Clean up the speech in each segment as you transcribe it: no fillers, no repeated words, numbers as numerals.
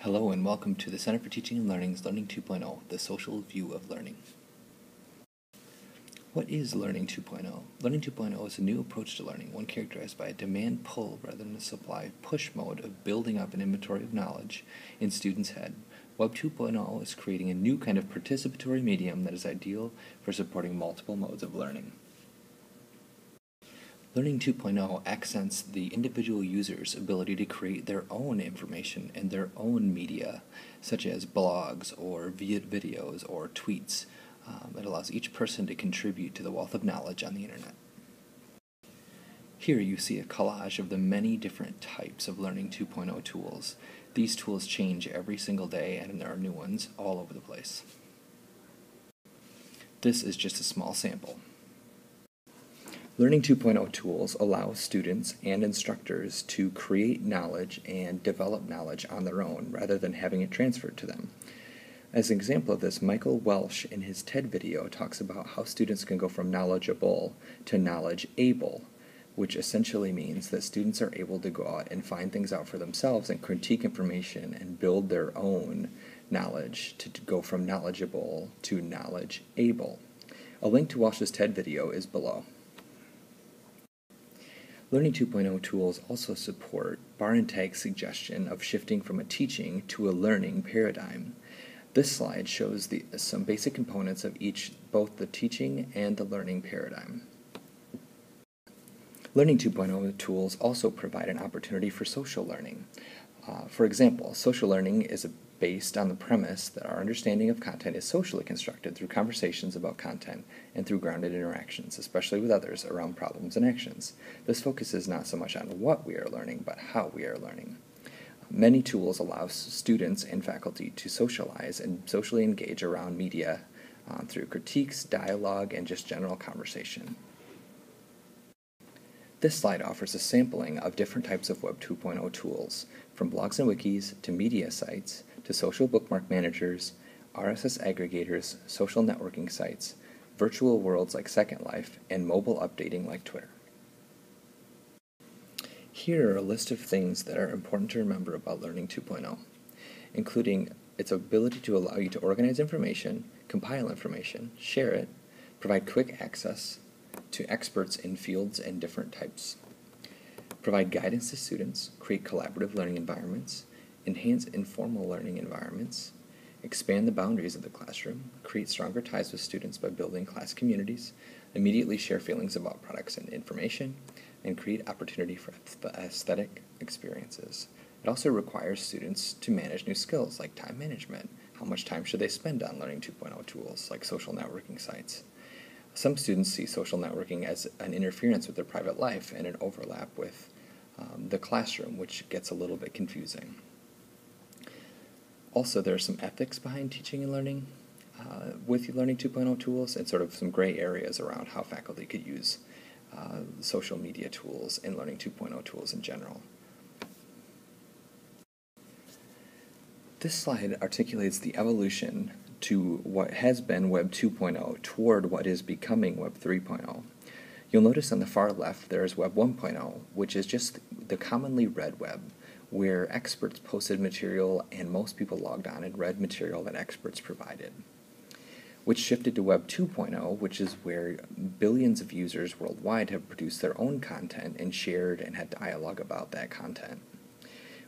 Hello and welcome to the Center for Teaching and Learning's Learning 2.0, the social view of learning. What is Learning 2.0? Learning 2.0 is a new approach to learning, one characterized by a demand-pull rather than a supply-push mode of building up an inventory of knowledge in students' head. Web 2.0 is creating a new kind of participatory medium that is ideal for supporting multiple modes of learning. Learning 2.0 accents the individual user's ability to create their own information and their own media, such as blogs or videos or tweets. It allows each person to contribute to the wealth of knowledge on the internet. Here you see a collage of the many different types of Learning 2.0 tools. These tools change every single day, and there are new ones all over the place. This is just a small sample. Learning 2.0 tools allow students and instructors to create knowledge and develop knowledge on their own rather than having it transferred to them. As an example of this, Michael Welsh in his TED video talks about how students can go from knowledgeable to knowledge-able, which essentially means that students are able to go out and find things out for themselves and critique information and build their own knowledge to go from knowledgeable to knowledge-able. A link to Welsh's TED video is below. Learning 2.0 tools also support Bar and Tag's suggestion of shifting from a teaching to a learning paradigm. This slide shows some basic components of both the teaching and the learning paradigm. Learning 2.0 tools also provide an opportunity for social learning. For example, social learning is based on the premise that our understanding of content is socially constructed through conversations about content and through grounded interactions, especially with others, around problems and actions. This focuses not so much on what we are learning, but how we are learning. Many tools allow students and faculty to socialize and socially engage around media through critiques, dialogue, and just general conversation. This slide offers a sampling of different types of Web 2.0 tools, from blogs and wikis to media sites to social bookmark managers, RSS aggregators, social networking sites, virtual worlds like Second Life, and mobile updating like Twitter. Here are a list of things that are important to remember about Learning 2.0, including its ability to allow you to organize information, compile information, share it, provide quick access to experts in fields and different types, provide guidance to students, create collaborative learning environments, enhance informal learning environments, expand the boundaries of the classroom, create stronger ties with students by building class communities, immediately share feelings about products and information, and create opportunity for aesthetic experiences. It also requires students to manage new skills like time management. How much time should they spend on Learning 2.0 tools like social networking sites? Some students see social networking as an interference with their private life and an overlap with the classroom, which gets a little bit confusing. Also, there are some ethics behind teaching and learning with Learning 2.0 tools and sort of some gray areas around how faculty could use social media tools and Learning 2.0 tools in general. This slide articulates the evolution to what has been Web 2.0 toward what is becoming Web 3.0. You'll notice on the far left there is Web 1.0, which is just the commonly read web, where experts posted material and most people logged on and read material that experts provided, which shifted to Web 2.0, which is where billions of users worldwide have produced their own content and shared and had dialogue about that content.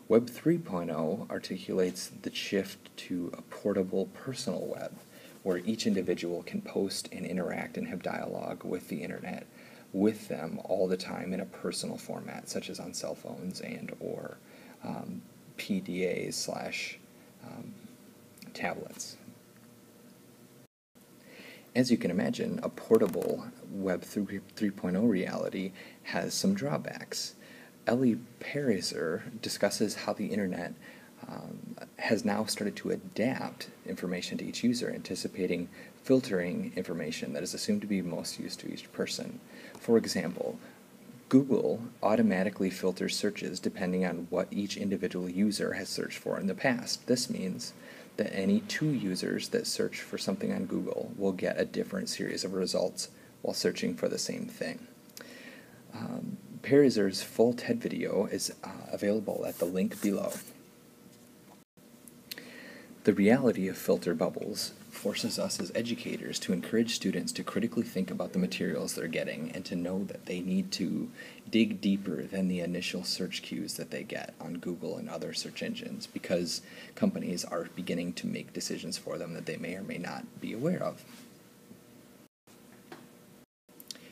Web 3.0 articulates the shift to a portable personal web, where each individual can post and interact and have dialogue with the internet with them all the time in a personal format, such as on cell phones and or PDAs / tablets. As you can imagine, a portable Web 3.0 reality has some drawbacks. Ellie Pariser discusses how the internet has now started to adapt information to each user, anticipating filtering information that is assumed to be most used to each person. For example, Google automatically filters searches depending on what each individual user has searched for in the past. This means that any two users that search for something on Google will get a different series of results while searching for the same thing. Pariser's full TED video is available at the link below. The reality of filter bubbles forces us as educators to encourage students to critically think about the materials they're getting and to know that they need to dig deeper than the initial search cues that they get on Google and other search engines, because companies are beginning to make decisions for them that they may or may not be aware of.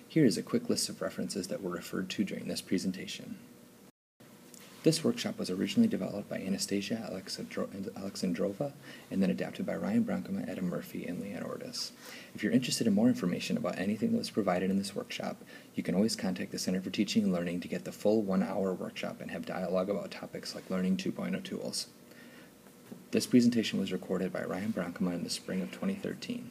Here is a quick list of references that were referred to during this presentation. This workshop was originally developed by Anastasia Alexandrova and then adapted by Ryan Bronkema, Adam Murphy, and Leanne Ordis. If you're interested in more information about anything that was provided in this workshop, you can always contact the Center for Teaching and Learning to get the full 1-hour workshop and have dialogue about topics like Learning 2.0 tools. This presentation was recorded by Ryan Bronkema in the spring of 2013.